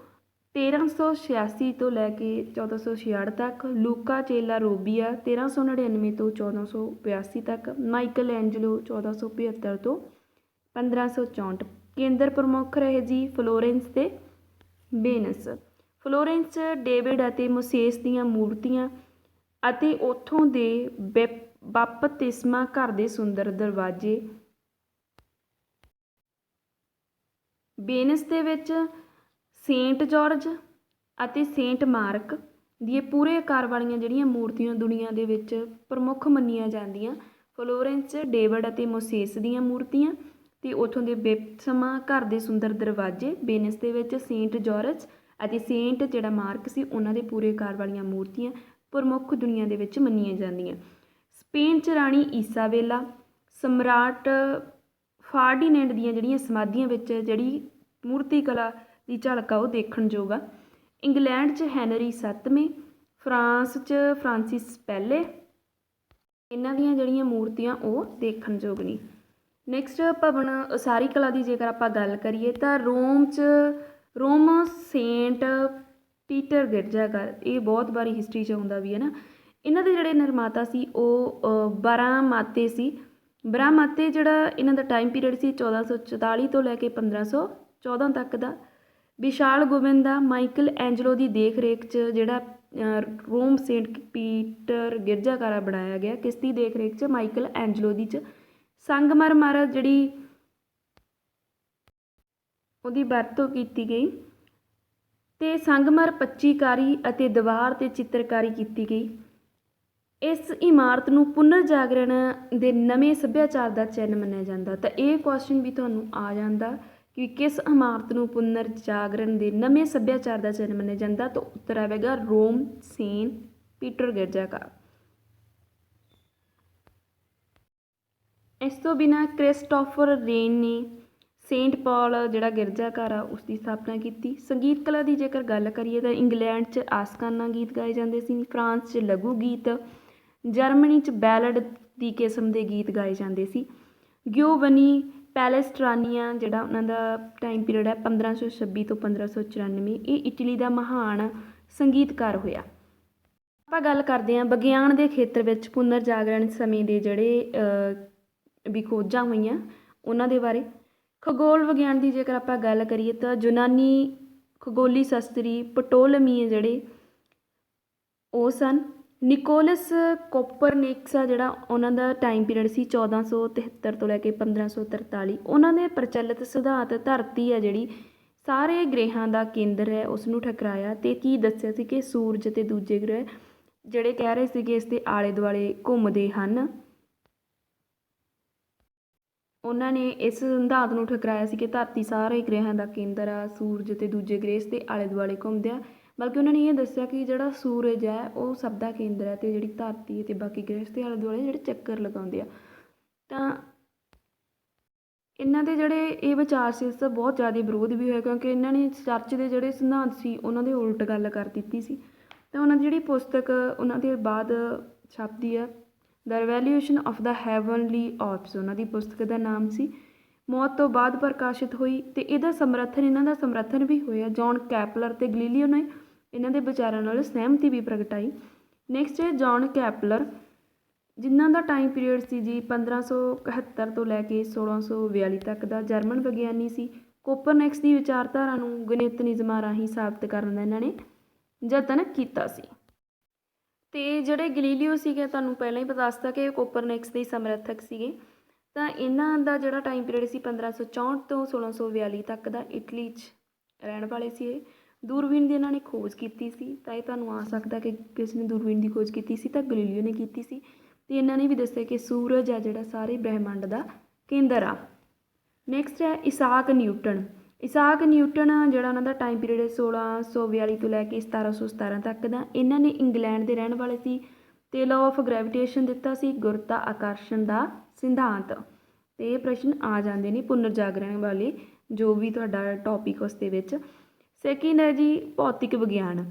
1386 ਤੋਂ ਲੈ ਕੇ 1466 ਤੱਕ। ਲੂਕਾ ਚੇਲਾ ਰੋਬੀਆ 1399 ਤੋਂ 1482 ਤੱਕ। ਮਾਈਕਲ ਐਂਜਲੋ 1475 ਤੋਂ 1564। ਕੇਂਦਰ ਪ੍ਰਮੁੱਖ ਰਹੇ ਜੀ ਫਲੋਰੈਂਸ ਅਤੇ ਵੇਨਸ। ਫਲੋਰੈਂਸ 'ਚ ਡੇਵਿਡ ਅਤੇ ਮੋਸੇਸ ਦੀਆਂ ਮੂਰਤੀਆਂ ਅਤੇ ਉੱਥੋਂ ਦੇ ਬਪਤਿਸਮਾ ਘਰ ਦੇ ਸੁੰਦਰ ਦਰਵਾਜ਼ੇ। ਵੇਨਸ ਦੇ ਵਿੱਚ ਸੇਂਟ ਜਾਰਜ ਅਤੇ ਸੇਂਟ ਮਾਰਕ ਦੀਆਂ ਪੂਰੇ ਆਕਾਰ ਵਾਲੀਆਂ ਜਿਹੜੀਆਂ ਮੂਰਤੀਆਂ ਦੁਨੀਆ ਦੇ ਵਿੱਚ ਪ੍ਰਮੁੱਖ ਮੰਨੀਆਂ ਜਾਂਦੀਆਂ। ਫਲੋਰੈਂਸ 'ਚ ਡੇਵਿਡ ਅਤੇ ਮੋਸੇਸ ਦੀਆਂ ਮੂਰਤੀਆਂ ਅਤੇ ਉੱਥੋਂ ਦੇ ਬਪਤਿਸਮਾ ਘਰ ਦੇ ਸੁੰਦਰ ਦਰਵਾਜ਼ੇ। ਵੇਨਸ ਦੇ ਵਿੱਚ ਸੇਂਟ ਜਾਰਜ ਅਤੇ ਸੇਂਟ ਜਿਹੜਾ ਮਾਰਕ ਸੀ ਉਹਨਾਂ ਦੇ ਪੂਰੇ ਆਕਾਰ ਵਾਲੀਆਂ ਮੂਰਤੀਆਂ ਪ੍ਰਮੁੱਖ ਦੁਨੀਆ ਦੇ ਵਿੱਚ ਮੰਨੀਆਂ ਜਾਂਦੀਆਂ। ਸਪੇਨ 'ਚ ਰਾਣੀ ਇਸਾਬੇਲਾ, ਸਮਰਾਟ ਫਰਡੀਨੈਂਡ ਦੀਆਂ ਜਿਹੜੀਆਂ ਸਮਾਧੀਆਂ ਵਿੱਚ ਜਿਹੜੀ ਮੂਰਤੀ ਕਲਾ ਦੀ ਝਲਕ ਆ ਉਹ ਦੇਖਣਯੋਗ ਆ। ਇੰਗਲੈਂਡ 'ਚ ਹੈਨਰੀ 7ਵੇਂ। ਫਰਾਂਸ 'ਚ ਫਰਾਂਸਿਸ ਪਹਿਲੇ, ਇਹਨਾਂ ਦੀਆਂ ਜਿਹੜੀਆਂ ਮੂਰਤੀਆਂ ਉਹ ਦੇਖਣਯੋਗ ਨੇ। ਨੈਕਸਟ ਭਵਨ ਉਸਾਰੀ ਕਲਾ ਦੀ ਜੇਕਰ ਆਪਾਂ ਗੱਲ ਕਰੀਏ ਤਾਂ ਰੋਮ ਸੇਂਟ ਪੀਟਰ ਗਿਰਜਾਘਰ, ਇਹ ਬਹੁਤ ਵਾਰੀ ਹਿਸਟਰੀ 'ਚ ਆਉਂਦਾ ਵੀ ਹੈ ਨਾ। ਇਹਨਾਂ ਦੇ ਜਿਹੜੇ ਨਿਰਮਾਤਾ ਸੀ ਉਹ ਬਰਾਮਾਤੇ ਸੀ। ਬਰਾਮਾਤੇ ਜਿਹੜਾ ਇਹਨਾਂ ਦਾ ਟਾਈਮ ਪੀਰੀਅਡ ਸੀ 1444 ਤੋਂ ਲੈ ਕੇ 1514 ਤੱਕ ਦਾ। ਵਿਸ਼ਾਲ ਗੋਵਿੰਦਾ ਮਾਈਕਲ ਐਂਜਲੋ ਦੀ ਦੇਖ ਰੇਖ 'ਚ ਜਿਹੜਾ ਰੋਮ ਸੇਂਟ ਪੀਟਰ ਗਿਰਜਾਘਰ ਬਣਾਇਆ ਗਿਆ, ਕਿਸ ਦੀ ਦੇਖ ਰੇਖ 'ਚ? ਮਾਈਕਲ ਐਂਜਲੋ ਦੀ 'ਚ। ਸੰਗਮਰਮਰ ਜਿਹੜੀ ਉਹਦੀ ਵਰਤੋਂ ਕੀਤੀ ਗਈ ਅਤੇ ਸੰਗਮਰ ਪੱਚੀਕਾਰੀ ਅਤੇ ਦੀਵਾਰ 'ਤੇ ਚਿੱਤਰਕਾਰੀ ਕੀਤੀ ਗਈ। ਇਸ ਇਮਾਰਤ ਨੂੰ ਪੁਨਰ ਜਾਗਰਣ ਦੇ ਨਵੇਂ ਸੱਭਿਆਚਾਰ ਦਾ ਚਿੰਨ੍ਹ ਮੰਨਿਆ ਜਾਂਦਾ। ਤਾਂ ਇਹ ਕੁਐਸਚਨ ਵੀ ਤੁਹਾਨੂੰ ਆ ਜਾਂਦਾ ਕਿ ਕਿਸ ਇਮਾਰਤ ਨੂੰ ਪੁਨਰ ਜਾਗਰਣ ਦੇ ਨਵੇਂ ਸੱਭਿਆਚਾਰ ਦਾ ਚਿੰਨ੍ਹ ਮੰਨਿਆ ਜਾਂਦਾ, ਤਾਂ ਉੱਤਰ ਆਵੇਗਾ ਰੋਮ ਸੇਂਟ ਪੀਟਰ ਗਿਰਜਾਘਰ। ਇਸ ਤੋਂ ਬਿਨਾਂ ਕ੍ਰਿਸਟੋਫਰ ਰੇਨ ਨੇ ਸੇਂਟ ਪੌਲ ਜਿਹੜਾ ਗਿਰਜਾਘਰ ਆ ਉਸ ਦੀ ਸਥਾਪਨਾ ਕੀਤੀ। ਸੰਗੀਤ ਕਲਾ ਦੀ ਜੇਕਰ ਗੱਲ ਕਰੀਏ ਤਾਂ ਇੰਗਲੈਂਡ 'ਚ ਆਸਕਾਨਾ ਗੀਤ ਗਾਏ ਜਾਂਦੇ ਸੀ। ਫਰਾਂਸ 'ਚ ਲਘੂ ਗੀਤ। ਜਰਮਨੀ 'ਚ ਬੈਲਡ ਦੀ ਕਿਸਮ ਦੇ ਗੀਤ ਗਾਏ ਜਾਂਦੇ ਸੀ। ਗਿਓਵਨੀ ਪੈਲੇਸਟਰਾਨੀਆ ਜਿਹੜਾ ਉਹਨਾਂ ਦਾ ਟਾਈਮ ਪੀਰੀਅਡ ਹੈ 1526 ਤੋਂ 1594, ਇਹ ਇਟਲੀ ਦਾ ਮਹਾਨ ਸੰਗੀਤਕਾਰ ਹੋਇਆ। ਆਪਾਂ ਗੱਲ ਕਰਦੇ ਹਾਂ ਵਿਗਿਆਨ ਦੇ ਖੇਤਰ ਵਿੱਚ ਪੁਨਰ ਜਾਗਰਣ ਸਮੇਂ ਦੇ ਜਿਹੜੇ ਵੀ ਖੋਜਾਂ ਹੋਈਆਂ ਉਹਨਾਂ ਦੇ ਬਾਰੇ। ਖਗੋਲ ਵਿਗਿਆਨ ਦੀ ਜੇਕਰ ਆਪਾਂ ਗੱਲ ਕਰੀਏ ਤਾਂ ਯੂਨਾਨੀ ਖਗੋਲੀ ਸ਼ਾਸਤਰੀ ਪਟੋਲਮੀ ਜਿਹੜੇ ਉਹ ਸਨ। ਨਿਕੋਲਸ ਕੋਪਰਨਿਕਸ ਆ ਜਿਹੜਾ ਉਹਨਾਂ ਦਾ ਟਾਈਮ ਪੀਰੀਅਡ ਸੀ 1473 ਤੋਂ ਲੈ ਕੇ 1543। ਉਹਨਾਂ ਨੇ ਪ੍ਰਚਲਿਤ ਸਿਧਾਂਤ ਧਰਤੀ ਹੈ ਜਿਹੜੀ ਸਾਰੇ ਗ੍ਰਹਿਾਂ ਦਾ ਕੇਂਦਰ ਹੈ ਉਸ ਨੂੰ ਠਕਰਾਇਆ ਅਤੇ ਕੀ ਦੱਸਿਆ ਸੀ ਕਿ ਸੂਰਜ ਅਤੇ ਦੂਜੇ ਗ੍ਰਹਿ ਜਿਹੜੇ ਕਹਿ ਰਹੇ ਸੀਗੇ ਇਸ ਦੇ ਆਲੇ ਦੁਆਲੇ ਘੁੰਮਦੇ ਹਨ। ਉਹਨਾਂ ਨੇ ਇਸ ਸਿਧਾਂਤ ਨੂੰ ਠੁਕਰਾਇਆ ਸੀ ਕਿ ਧਰਤੀ ਸਾਰੇ ਗ੍ਰਹਿਾਂ ਦਾ ਕੇਂਦਰ ਆ, ਸੂਰਜ ਅਤੇ ਦੂਜੇ ਗ੍ਰਹਿ ਇਸ ਦੇ ਆਲੇ ਦੁਆਲੇ ਘੁੰਮਦੇ ਆ। ਬਲਕਿ ਉਹਨਾਂ ਨੇ ਇਹ ਦੱਸਿਆ ਕਿ ਜਿਹੜਾ ਸੂਰਜ ਹੈ ਉਹ ਸਭ ਦਾ ਕੇਂਦਰ ਹੈ ਅਤੇ ਜਿਹੜੀ ਧਰਤੀ ਅਤੇ ਬਾਕੀ ਗ੍ਰਹਿ ਇਸ ਦੇ ਆਲੇ ਦੁਆਲੇ ਜਿਹੜੇ ਚੱਕਰ ਲਗਾਉਂਦੇ ਆ। ਤਾਂ ਇਹਨਾਂ ਦੇ ਜਿਹੜੇ ਇਹ ਵਿਚਾਰ ਸੀ ਇਸ ਦਾ ਬਹੁਤ ਜ਼ਿਆਦਾ ਵਿਰੋਧ ਵੀ ਹੋਇਆ ਕਿਉਂਕਿ ਇਹਨਾਂ ਨੇ ਚਰਚ ਦੇ ਜਿਹੜੇ ਸਿਧਾਂਤ ਸੀ ਉਹਨਾਂ ਦੇ ਉਲਟ ਗੱਲ ਕਰ ਦਿੱਤੀ ਸੀ। ਤਾਂ ਉਹਨਾਂ ਦੀ ਜਿਹੜੀ ਪੁਸਤਕ ਉਹਨਾਂ ਦੇ ਬਾਅਦ ਛਪਦੀ ਆ ਦ ਰਿਵੈਲਿਊਸ਼ਨ ਆਫ ਦਾ ਹੈਵਨਲੀ ਔਰਬਸ, ਉਹਨਾਂ ਦੀ ਪੁਸਤਕ ਦਾ ਨਾਮ ਸੀ, ਮੌਤ ਤੋਂ ਬਾਅਦ ਪ੍ਰਕਾਸ਼ਿਤ ਹੋਈ। ਅਤੇ ਇਹਦਾ ਇਹਨਾਂ ਦਾ ਸਮਰਥਨ ਵੀ ਹੋਇਆ। ਜੌਨ ਕੈਪਲਰ ਅਤੇ ਗਲੀਲੀਓ ਨੇ ਇਹਨਾਂ ਦੇ ਵਿਚਾਰਾਂ ਨਾਲ ਸਹਿਮਤੀ ਵੀ ਪ੍ਰਗਟਾਈ। ਨੈਕਸਟ ਹੈ ਜੌਨ ਕੈਪਲਰ, ਜਿਨ੍ਹਾਂ ਦਾ ਟਾਈਮ ਪੀਰੀਅਡ ਸੀ ਜੀ 1571 ਤੋਂ ਲੈ ਕੇ 1642 ਤੱਕ ਦਾ, ਜਰਮਨ ਵਿਗਿਆਨੀ ਸੀ। ਕੋਪਰਨਿਕਸ ਦੀ ਵਿਚਾਰਧਾਰਾ ਨੂੰ ਗਣਿਤ ਨਿਯਮਾਂ ਰਾਹੀਂ ਸਾਬਤ ਕਰਨ ਦਾ ਇਹਨਾਂ ਨੇ ਯਤਨ ਕੀਤਾ ਸੀ। ਅਤੇ ਜਿਹੜੇ ਗਲੀਲੀਓ ਸੀਗੇ ਤੁਹਾਨੂੰ ਪਹਿਲਾਂ ਹੀ ਪਤਾ ਦੱਸਤਾ ਕਿ ਕੋਪਰਨਿਕਸ ਦੇ ਸਮਰਥਕ ਸੀਗੇ। ਤਾਂ ਇਹਨਾਂ ਦਾ ਜਿਹੜਾ ਟਾਈਮ ਪੀਰੀਅਡ ਸੀ 1564 ਤੋਂ 1642 ਤੱਕ ਦਾ, ਇਟਲੀ 'ਚ ਰਹਿਣ ਵਾਲੇ ਸੀ ਇਹ। ਦੂਰਬੀਨ ਦੀ ਇਹਨਾਂ ਨੇ ਖੋਜ ਕੀਤੀ ਸੀ। ਤਾਂ ਇਹ ਤੁਹਾਨੂੰ ਆ ਸਕਦਾ ਕਿ ਕਿਸ ਨੇ ਦੂਰਬੀਨ ਦੀ ਖੋਜ ਕੀਤੀ ਸੀ, ਤਾਂ ਗਲੀਲੀਓ ਨੇ ਕੀਤੀ ਸੀ। ਅਤੇ ਇਹਨਾਂ ਨੇ ਵੀ ਦੱਸਿਆ ਕਿ ਸੂਰਜ ਹੈ ਜਿਹੜਾ ਸਾਰੇ ਬ੍ਰਹਿਮੰਡ ਦਾ ਕੇਂਦਰ ਆ। ਨੈਕਸਟ ਹੈ ਇਸਾਕ ਨਿਊਟਨ। ਇਸਾਕ ਨਿਊਟਨ ਜਿਹੜਾ ਉਹਨਾਂ ਦਾ ਟਾਈਮ ਪੀਰੀਅਡ 1642 ਤੋਂ ਲੈ ਕੇ 1717 ਤੱਕ ਦਾ। ਇਹਨਾਂ ਨੇ ਇੰਗਲੈਂਡ ਦੇ ਰਹਿਣ ਵਾਲੇ ਸੀ ਅਤੇ ਲਾਅ ਆਫ ਗ੍ਰੈਵੀਟੇਸ਼ਨ ਦਿੱਤਾ ਸੀ, ਗੁਰਤਾ ਆਕਰਸ਼ਣ ਦਾ ਸਿਧਾਂਤ। ਅਤੇ ਇਹ ਪ੍ਰਸ਼ਨ ਆ ਜਾਂਦੇ ਨੇ ਪੁਨਰ ਜਾਗਰਣ ਵਾਲੇ ਜੋ ਵੀ ਤੁਹਾਡਾ ਟੌਪਿਕ ਉਸ ਦੇ ਵਿੱਚ। ਸੈਕਿੰਡ ਹੈ ਜੀ ਭੌਤਿਕ ਵਿਗਿਆਨ।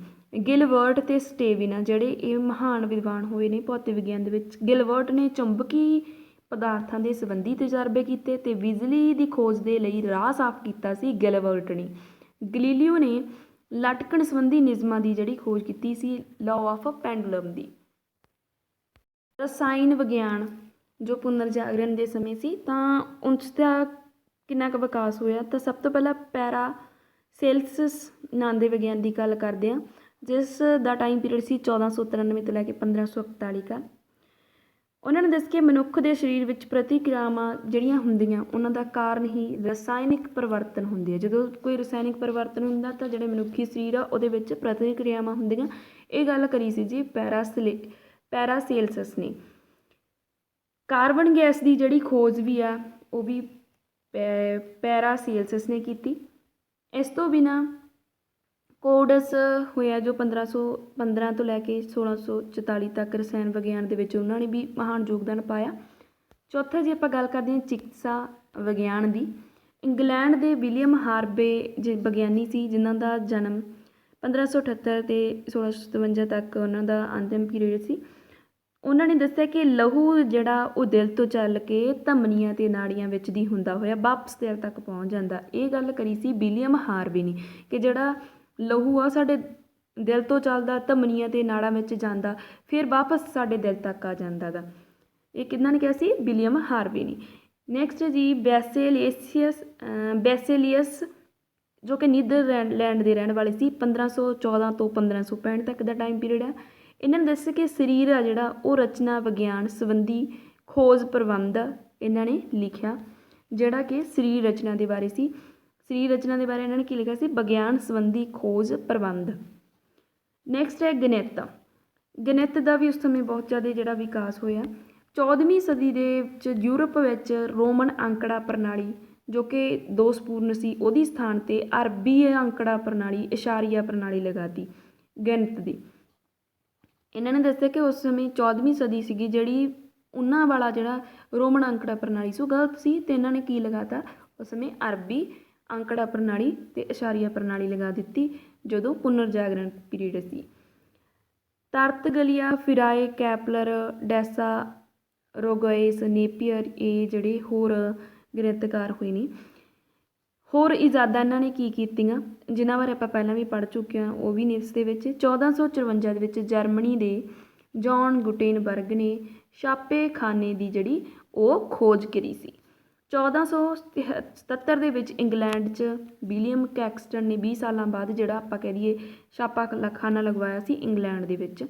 ਗਿਲਬਰਟ ਅਤੇ ਸਟੇਵਿਨ ਜਿਹੜੇ ਇਹ ਮਹਾਨ ਵਿਦਵਾਨ ਹੋਏ ਨੇ ਭੌਤਿਕ ਵਿਗਿਆਨ ਦੇ ਵਿੱਚ। ਗਿਲਬਰਟ ਨੇ ਚੁੰਬਕੀ ਪਦਾਰਥਾਂ ਦੇ ਸੰਬੰਧੀ ਤਜਰਬੇ ਕੀਤੇ ਅਤੇ ਬਿਜਲੀ ਦੀ ਖੋਜ ਦੇ ਲਈ ਰਾਹ ਸਾਫ਼ ਕੀਤਾ ਸੀ ਗਿਲਬਰਟ ਨੇ। ਗਲੀਲੀਓ ਨੇ ਲਟਕਣ ਸੰਬੰਧੀ ਨਿਯਮਾਂ ਦੀ ਜਿਹੜੀ ਖੋਜ ਕੀਤੀ ਸੀ, ਲਾਅ ਆਫ ਪੈਂਡੂਲਮ ਦੀ। ਰਸਾਇਣ ਵਿਗਿਆਨ ਜੋ ਪੁਨਰ ਜਾਗਰਣ ਦੇ ਸਮੇਂ ਸੀ, ਤਾਂ ਉਸ ਦਾ ਕਿੰਨਾ ਕੁ ਵਿਕਾਸ ਹੋਇਆ। ਤਾਂ ਸਭ ਤੋਂ ਪਹਿਲਾਂ ਪੈਰਾਸੈਲਸਿਸ ਨਾਂ ਦੇ ਵਿਗਿਆਨ ਦੀ ਗੱਲ ਕਰਦੇ ਹਾਂ, ਜਿਸ ਦਾ ਟਾਈਮ ਪੀਰੀਅਡ ਸੀ 1493 ਤੋਂ ਲੈ ਕੇ 1541 ਦਾ। ਉਹਨਾਂ ਨੇ ਦੱਸਿਆ ਕਿ ਮਨੁੱਖ ਦੇ ਸਰੀਰ ਵਿੱਚ ਪ੍ਰਤੀਕਿਰਿਆਵਾਂ ਜਿਹੜੀਆਂ ਹੁੰਦੀਆਂ ਉਹਨਾਂ ਦਾ ਕਾਰਨ ਹੀ ਰਸਾਇਣਿਕ ਪਰਿਵਰਤਨ ਹੁੰਦੇ ਆ। ਜਦੋਂ ਕੋਈ ਰਸਾਇਣਿਕ ਪਰਿਵਰਤਨ ਹੁੰਦਾ ਤਾਂ ਜਿਹੜੇ ਮਨੁੱਖੀ ਸਰੀਰ ਆ ਉਹਦੇ ਵਿੱਚ ਪ੍ਰਤੀਕਿਰਿਆਵਾਂ ਹੁੰਦੀਆਂ। ਇਹ ਗੱਲ ਕਰੀ ਸੀ ਜੀ ਪੈਰਾਸੈਲਸਿਸ ਨੇ। ਕਾਰਬਨ ਗੈਸ ਦੀ ਜਿਹੜੀ ਖੋਜ ਵੀ ਆ ਉਹ ਵੀ ਪੈਰਾਸੈਲਸਿਸ ਨੇ ਕੀਤੀ। ਇਸ ਤੋਂ ਬਿਨਾਂ ਕੋਡਸ ਹੋਇਆ ਜੋ 1515 ਤੋਂ ਲੈ ਕੇ 1644 ਤੱਕ ਰਸਾਇਣ ਵਿਗਿਆਨ ਦੇ ਵਿੱਚ ਉਹਨਾਂ ਨੇ ਵੀ ਮਹਾਨ ਯੋਗਦਾਨ ਪਾਇਆ। ਚੌਥਾ ਜੇ ਆਪਾਂ ਗੱਲ ਕਰਦੇ ਹਾਂ ਚਿਕਿਤਸਾ ਵਿਗਿਆਨ ਦੀ। ਇੰਗਲੈਂਡ ਦੇ ਵਿਲੀਅਮ ਹਾਰਵੇ ਵਿਗਿਆਨੀ ਸੀ ਜਿਨ੍ਹਾਂ ਦਾ ਜਨਮ 1578 ਅਤੇ 1657 ਤੱਕ ਉਹਨਾਂ ਦਾ ਅੰਤਿਮ ਪੀਰੀਅਡ ਸੀ। ਉਹਨਾਂ ਨੇ ਦੱਸਿਆ ਕਿ ਲਹੂ ਜਿਹੜਾ ਉਹ ਦਿਲ ਤੋਂ ਚੱਲ ਕੇ ਧਮਨੀਆਂ ਅਤੇ ਨਾੜੀਆਂ ਵਿੱਚ ਦੀ ਹੁੰਦਾ ਹੋਇਆ ਵਾਪਸ ਦਿਲ ਤੱਕ ਪਹੁੰਚ ਜਾਂਦਾ। ਇਹ ਗੱਲ ਕਰੀ ਸੀ ਵਿਲੀਅਮ ਹਾਰਵੇ ਨੇ ਕਿ ਜਿਹੜਾ ਲਹੂ ਆ ਸਾਡੇ ਦਿਲ ਤੋਂ ਚੱਲਦਾ, ਧਮਨੀਆਂ ਅਤੇ ਨਾੜਾਂ ਵਿੱਚ ਜਾਂਦਾ, ਫਿਰ ਵਾਪਸ ਸਾਡੇ ਦਿਲ ਤੱਕ ਆ ਜਾਂਦਾ ਗਾ। ਇਹ ਕਿਹਨਾਂ ਨੇ ਕਿਹਾ ਸੀ? ਵਿਲੀਅਮ ਹਾਰਵੇ ਨੇ। ਨੈਕਸਟ ਜੀ ਬੈਸੇਲੀਅਸ ਜੋ ਕਿ ਨੀਦਰਲੈਂਡ ਦੇ ਰਹਿਣ ਵਾਲੇ ਸੀ। 1514 ਤੋਂ 1565 ਤੱਕ ਦਾ ਟਾਈਮ ਪੀਰੀਅਡ ਹੈ। ਇਹਨਾਂ ਨੇ ਦੱਸਿਆ ਕਿ ਸਰੀਰ ਆ ਜਿਹੜਾ ਉਹ ਰਚਨਾ ਵਿਗਿਆਨ ਸੰਬੰਧੀ ਖੋਜ ਪ੍ਰਬੰਧ ਇਹਨਾਂ ਨੇ ਲਿਖਿਆ, ਜਿਹੜਾ ਕਿ ਸਰੀਰ ਰਚਨਾ ਦੇ ਬਾਰੇ ਸੀ। ਸਰੀਰ ਰਚਨਾ ਦੇ ਬਾਰੇ ਇਹਨਾਂ ਨੇ ਕੀ ਲਿਖਿਆ ਸੀ? ਵਿਗਿਆਨ ਸੰਬੰਧੀ ਖੋਜ ਪ੍ਰਬੰਧ। ਨੈਕਸਟ ਹੈ ਗਣਿਤ। ਗਣਿਤ ਦਾ ਵੀ ਉਸ ਸਮੇਂ ਬਹੁਤ ਜ਼ਿਆਦਾ ਜਿਹੜਾ ਵਿਕਾਸ ਹੋਇਆ। 14ਵੀਂ ਸਦੀ ਦੇ ਵਿੱਚ ਯੂਰਪ ਵਿੱਚ ਰੋਮਨ ਅੰਕੜਾ ਪ੍ਰਣਾਲੀ ਜੋ ਕਿ ਦੋਸ਼ਪੂਰਨ ਸੀ ਉਹਦੀ ਸਥਾਨ 'ਤੇ ਅਰਬੀ ਅੰਕੜਾ ਪ੍ਰਣਾਲੀ, ਇਸ਼ਾਰੀਆ ਪ੍ਰਣਾਲੀ ਲਗਾਤੀ ਗਣਿਤ ਦੀ। ਇਹਨਾਂ ਨੇ ਦੱਸਿਆ ਕਿ ਉਸ ਸਮੇਂ 14ਵੀਂ ਸਦੀ ਸੀਗੀ ਜਿਹੜੀ ਉਹਨਾਂ ਵਾਲਾ ਜਿਹੜਾ ਰੋਮਨ ਅੰਕੜਾ ਪ੍ਰਣਾਲੀ ਸੀ ਉਹ ਗਲਤ ਸੀ ਅਤੇ ਇਹਨਾਂ ਨੇ ਕੀ ਲਗਾਤਾ ਉਸ ਸਮੇਂ ਅਰਬੀ ਅੰਕੜਾ ਪ੍ਰਣਾਲੀ ਅਤੇ ਇਸ਼ਾਰੀਆ ਪ੍ਰਣਾਲੀ ਲਗਾ ਦਿੱਤੀ ਜਦੋਂ ਪੁਨਰ ਜਾਗਰਣ ਪੀਰੀਅਡ ਸੀ। ਤਰਤਗਲੀਆ, ਫਿਰਾਏ, ਕੈਪਲਰ, ਡੈਸਾ, ਰੋਗੋਇਸ, ਨੇਪੀਅਰ ਇਹ ਜਿਹੜੇ ਹੋਰ ਗਣਿਤਕਾਰ ਹੋਏ ਨੇ। ਹੋਰ ਇਜਾਦਾਂ ਇਹਨਾਂ ਨੇ ਕੀ ਕੀਤੀਆਂ ਜਿਨ੍ਹਾਂ ਬਾਰੇ ਆਪਾਂ ਪਹਿਲਾਂ ਵੀ ਪੜ੍ਹ ਚੁੱਕੇ ਹਾਂ, ਉਹ ਵੀ ਨੇ ਇਸ ਦੇ ਵਿੱਚ। 1454 ਦੇ ਵਿੱਚ ਜਰਮਨੀ ਦੇ ਜੌਨ ਗੁਟੇਨਬਰਗ ਨੇ ਛਾਪੇਖਾਨੇ ਦੀ ਜਿਹੜੀ ਉਹ ਖੋਜ ਕਰੀ ਸੀ। 1477 ਦੇ ਵਿੱਚ ਇੰਗਲੈਂਡ 'ਚ ਵਿਲੀਅਮ ਕੈਕਸਟਨ ਨੇ 20 ਸਾਲਾਂ ਬਾਅਦ ਜਿਹੜਾ ਆਪਾਂ ਕਹਿ ਦਈਏ ਛਾਪਾਖਾਨਾ ਲਗਵਾਇਆ ਸੀ ਇੰਗਲੈਂਡ ਦੇ ਵਿੱਚ।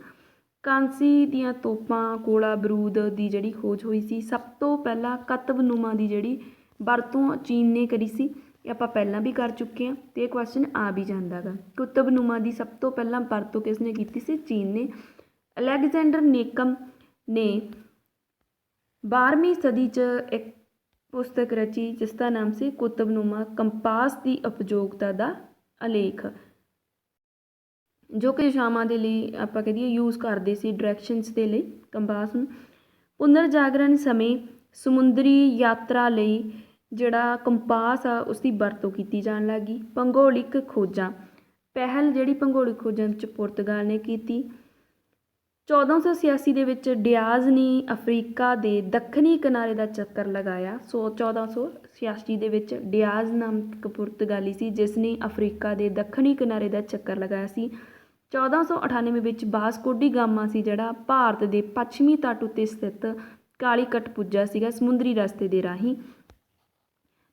ਕਾਂਸੀ ਦੀਆਂ ਤੋਪਾਂ, ਗੋਲਾ ਬਰੂਦ ਦੀ ਜਿਹੜੀ ਖੋਜ ਹੋਈ ਸੀ। ਸਭ ਤੋਂ ਪਹਿਲਾਂ ਕਤਬਨੁਮਾ ਦੀ ਜਿਹੜੀ ਵਰਤੋਂ ਚੀਨ ਨੇ ਕਰੀ ਸੀ, ਇਹ ਆਪਾਂ ਪਹਿਲਾਂ ਵੀ ਕਰ ਚੁੱਕੇ ਹਾਂ ਅਤੇ ਇਹ ਕੁਐਸਚਨ ਆ ਵੀ ਜਾਂਦਾ ਗਾ। ਕੁਤਬਨੁਮਾ ਦੀ ਸਭ ਤੋਂ ਪਹਿਲਾਂ ਵਰਤੋਂ ਕਿਸ ਨੇ ਕੀਤੀ ਸੀ? ਚੀਨ ਨੇ। ਅਲੈਗਜ਼ੈਂਡਰ ਨੇਕਮ ਨੇ 12ਵੀਂ ਸਦੀ 'ਚ ਇੱਕ ਪੁਸਤਕ ਰਚੀ ਜਿਸ ਦਾ ਨਾਮ ਸੀ ਕੁਤਬਨੁਮਾ ਕੰਪਾਸ ਦੀ ਉਪਯੋਗਤਾ ਦਾ ਆਲੇਖ, ਜੋ ਕਿ ਦਿਸ਼ਾਵਾਂ ਦੇ ਲਈ ਆਪਾਂ ਕਹਿ ਦਈਏ ਯੂਜ਼ ਕਰਦੇ ਸੀ, ਡਾਇਰੈਕਸ਼ਨਸ ਦੇ ਲਈ ਕੰਪਾਸ ਨੂੰ। ਪੁਨਰ ਜਾਗਰਣ ਸਮੇਂ ਸਮੁੰਦਰੀ ਯਾਤਰਾ ਲਈ ਜਿਹੜਾ ਕੰਪਾਸ ਆ ਉਸ ਦੀ ਵਰਤੋਂ ਕੀਤੀ ਜਾਣ ਲੱਗੀ। ਭੂਗੋਲਿਕ ਖੋਜਾਂ, ਪਹਿਲ ਜਿਹੜੀ ਭੂਗੋਲਿਕ ਖੋਜਾਂ ਵਿੱਚ ਪੁਰਤਗਾਲ ਨੇ ਕੀਤੀ। 1486 ਦੇ ਵਿੱਚ ਡਿਆਜ਼ ਨੇ ਅਫਰੀਕਾ ਦੇ ਦੱਖਣੀ ਕਿਨਾਰੇ ਦਾ ਚੱਕਰ ਲਗਾਇਆ। 1486 ਦੇ ਵਿੱਚ ਡਿਆਜ਼ ਨਾਮਕ ਪੁਰਤਗਾਲੀ ਸੀ ਜਿਸ ਨੇ ਅਫਰੀਕਾ ਦੇ ਦੱਖਣੀ ਕਿਨਾਰੇ ਦਾ ਚੱਕਰ ਲਗਾਇਆ ਸੀ। 1498 ਵਿੱਚ ਵਾਸਕੋ ਡੀ ਗਾਮਾ ਸੀ ਜਿਹੜਾ ਭਾਰਤ ਦੇ ਪੱਛਮੀ ਤੱਟ ਉੱਤੇ ਸਥਿਤ ਕਾਲੀਕਟ ਪੁੱਜਾ ਸੀਗਾ ਸਮੁੰਦਰੀ ਰਸਤੇ ਦੇ ਰਾਹੀਂ।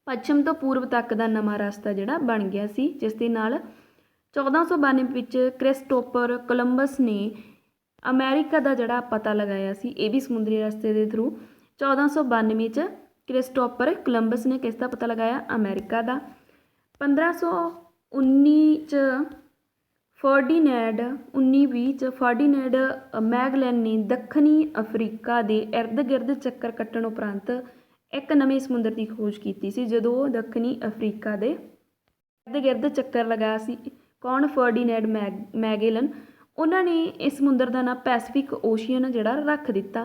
ਪੱਛਮ ਤੋਂ ਪੂਰਬ ਤੱਕ ਦਾ ਨਵਾਂ ਰਸਤਾ ਜਿਹੜਾ ਬਣ ਗਿਆ ਸੀ, ਜਿਸ ਦੇ ਨਾਲ 1492 ਵਿੱਚ ਕ੍ਰਿਸਟੋਫਰ ਕੋਲੰਬਸ ਨੇ ਅਮਰੀਕਾ ਦਾ ਜਿਹੜਾ ਪਤਾ ਲਗਾਇਆ ਸੀ, ਇਹ ਵੀ ਸਮੁੰਦਰੀ ਰਸਤੇ ਦੇ ਥਰੂ। 1492 'ਚ ਕ੍ਰਿਸਟੋਫਰ ਕੋਲੰਬਸ ਨੇ ਕਿਸ ਦਾ ਪਤਾ ਲਗਾਇਆ? ਅਮਰੀਕਾ ਦਾ। 1519 'ਚ ਫਰਡੀਨੈਂਡ 1920 'ਚ ਫਰਡੀਨੈਂਡ ਮੈਗਲੈਨ ਨੇ ਦੱਖਣੀ ਅਫਰੀਕਾ ਦੇ ਇਰਦ ਗਿਰਦ ਚੱਕਰ ਕੱਟਣ ਉਪਰੰਤ ਇੱਕ ਨਵੇਂ ਸਮੁੰਦਰ ਦੀ ਖੋਜ ਕੀਤੀ ਸੀ। ਜਦੋਂ ਉਹ ਦੱਖਣੀ ਅਫਰੀਕਾ ਦੇ ਇਰਦ ਗਿਰਦ ਚੱਕਰ ਲਗਾਇਆ ਸੀ, ਕੌਣ? ਫਰਡੀਨੈਂਡ ਮੈਗੇਲਨ। ਉਹਨਾਂ ਨੇ ਇਸ ਸਮੁੰਦਰ ਦਾ ਨਾਂ ਪੈਸੀਫਿਕ ਓਸ਼ੀਅਨ ਜਿਹੜਾ ਰੱਖ ਦਿੱਤਾ।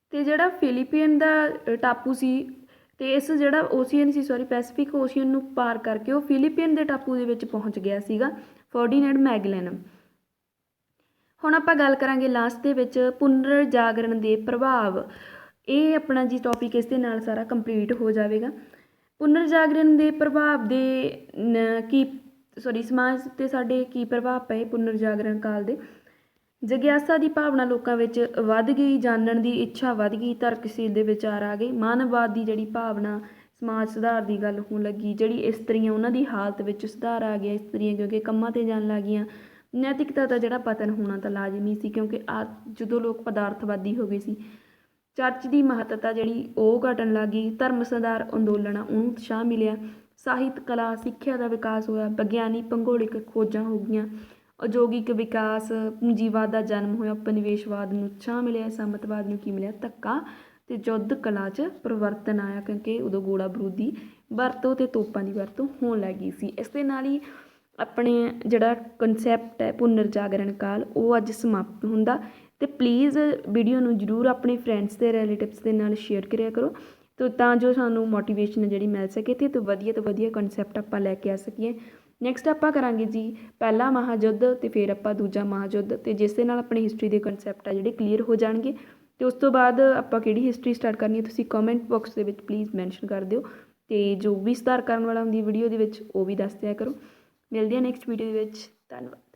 ਅਤੇ ਜਿਹੜਾ ਫਿਲੀਪੀਨ ਦਾ ਟਾਪੂ ਸੀ ਅਤੇ ਇਸ ਜਿਹੜਾ ਓਸ਼ੀਅਨ ਸੀ ਪੈਸੀਫਿਕ ਓਸ਼ੀਅਨ ਨੂੰ ਪਾਰ ਕਰਕੇ ਉਹ ਫਿਲੀਪੀਨ ਦੇ ਟਾਪੂ ਦੇ ਵਿੱਚ ਪਹੁੰਚ ਗਿਆ ਸੀਗਾ ਫਰਡੀਨੈਂਡ ਮੈਗਲੈਨ। ਹੁਣ ਆਪਾਂ ਗੱਲ ਕਰਾਂਗੇ ਲਾਸਟ ਦੇ ਵਿੱਚ ਪੁਨਰ ਜਾਗਰਣ ਦੇ ਪ੍ਰਭਾਵ। ਇਹ ਆਪਣਾ ਜੀ ਟੌਪਿਕ ਇਸ ਦੇ ਨਾਲ ਸਾਰਾ ਕੰਪਲੀਟ ਹੋ ਜਾਵੇਗਾ। ਪੁਨਰ ਜਾਗਰਣ ਦੇ ਪ੍ਰਭਾਵ ਦੇ ਸਮਾਜ 'ਤੇ ਸਾਡੇ ਕੀ ਪ੍ਰਭਾਵ ਪਏ ਪੁਨਰ ਜਾਗਰਣ ਕਾਲ ਦੇ? ਜਗਿਆਸਾ ਦੀ ਭਾਵਨਾ ਲੋਕਾਂ ਵਿੱਚ ਵੱਧ ਗਈ, ਜਾਣਨ ਦੀ ਇੱਛਾ ਵੱਧ ਗਈ, ਤਰਕਸ਼ੀਲ ਦੇ ਵਿਚਾਰ ਆ ਗਏ, ਮਾਨਵਵਾਦ ਦੀ ਜਿਹੜੀ ਭਾਵਨਾ, ਸਮਾਜ ਸੁਧਾਰ ਦੀ ਗੱਲ ਹੋਣ ਲੱਗੀ। ਜਿਹੜੀ ਇਸਤਰੀਆਂ ਉਹਨਾਂ ਦੀ ਹਾਲਤ ਵਿੱਚ ਸੁਧਾਰ ਆ ਗਿਆ, ਇਸਤਰੀਆਂ ਕਿਉਂਕਿ ਕੰਮਾਂ 'ਤੇ ਜਾਣ ਲੱਗ ਗਈਆਂ। ਨੈਤਿਕਤਾ ਦਾ ਜਿਹੜਾ ਪਤਨ ਹੋਣਾ ਤਾਂ ਲਾਜ਼ਮੀ ਸੀ ਕਿਉਂਕਿ ਜਦੋਂ ਲੋਕ ਪਦਾਰਥਵਾਦੀ ਹੋ ਗਏ ਸੀ। ਚਰਚ ਦੀ ਮਹੱਤਤਾ ਜਿਹੜੀ ਉਹ ਘਟਣ ਲੱਗ ਗਈ। ਧਰਮ ਸੁਧਾਰ ਅੰਦੋਲਨ ਉਹਨੂੰ ਉਤਸ਼ਾਹ ਮਿਲਿਆ। ਸਾਹਿਤ, ਕਲਾ, ਸਿੱਖਿਆ ਦਾ ਵਿਕਾਸ ਹੋਇਆ। ਵਿਗਿਆਨੀ ਭੂਗੋਲਿਕ ਖੋਜਾਂ ਹੋ ਗਈਆਂ। ਉਦਯੋਗਿਕ ਵਿਕਾਸ, ਪੂੰਜੀਵਾਦ ਦਾ ਜਨਮ ਹੋਇਆ। ਉਪਨਿਵੇਸ਼ਵਾਦ ਨੂੰ ਉਤਸ਼ਾਹ ਮਿਲਿਆ। ਸਾਮੰਤਵਾਦ ਨੂੰ ਕੀ ਮਿਲਿਆ? ਧੱਕਾ। ਅਤੇ ਯੁੱਧ ਕਲਾ 'ਚ ਪਰਿਵਰਤਨ ਆਇਆ ਕਿਉਂਕਿ ਉਦੋਂ ਗੋਲਾ ਬਰੂਦ ਦੀ ਵਰਤੋਂ ਅਤੇ ਤੋਪਾਂ ਦੀ ਵਰਤੋਂ ਹੋਣ ਲੱਗ ਗਈ ਸੀ। ਇਸ ਦੇ ਨਾਲ ਹੀ ਆਪਣੇ ਜਿਹੜਾ ਕਨਸੈਪਟ ਹੈ ਪੁਨਰ ਜਾਗਰਣ ਕਾਲ ਉਹ ਅੱਜ ਸਮਾਪਤ ਹੁੰਦਾ। ਅਤੇ ਪਲੀਜ਼ ਵੀਡੀਓ ਨੂੰ ਜ਼ਰੂਰ ਆਪਣੇ ਫਰੈਂਡਸ ਅਤੇ ਰਿਲੇਟਿਵਸ ਦੇ ਨਾਲ ਸ਼ੇਅਰ ਕਰਿਆ ਕਰੋ ਤਾਂ ਜੋ ਸਾਨੂੰ ਮੋਟੀਵੇਸ਼ਨ ਜਿਹੜੀ ਮਿਲ ਸਕੇ ਅਤੇ ਤੋਂ ਵਧੀਆ ਕਨਸੈਪਟ ਆਪਾਂ ਲੈ ਕੇ ਆ ਸਕੀਏ। ਨੈਕਸਟ ਆਪਾਂ ਕਰਾਂਗੇ ਜੀ ਪਹਿਲਾ ਮਹਾਯੁੱਧ ਅਤੇ ਫਿਰ ਆਪਾਂ ਦੂਜਾ ਮਹਾਯੁੱਧ, ਅਤੇ ਜਿਸ ਦੇ ਨਾਲ ਆਪਣੀ ਹਿਸਟਰੀ ਦੇ ਕਨਸੈਪਟ ਆ ਜਿਹੜੇ ਕਲੀਅਰ ਹੋ ਜਾਣਗੇ। ਅਤੇ ਉਸ ਤੋਂ ਬਾਅਦ ਆਪਾਂ ਕਿਹੜੀ ਹਿਸਟਰੀ ਸਟਾਰਟ ਕਰਨੀ ਹੈ ਤੁਸੀਂ ਕਮੈਂਟ ਬਾਕਸ ਦੇ ਵਿੱਚ ਪਲੀਜ਼ ਮੈਂਸ਼ਨ ਕਰ ਦਿਓ, ਅਤੇ ਜੋ ਵੀ ਸੁਧਾਰ ਕਰਨ ਵਾਲਾ ਹੁੰਦੀ ਵੀਡੀਓ ਦੇ ਵਿੱਚ ਉਹ ਵੀ ਦੱਸ ਦਿਆ ਕਰੋ। ਮਿਲਦੇ ਹਾਂ ਨੈਕਸਟ ਵੀਡੀਓ ਦੇ ਵਿੱਚ। ਧੰਨਵਾਦ।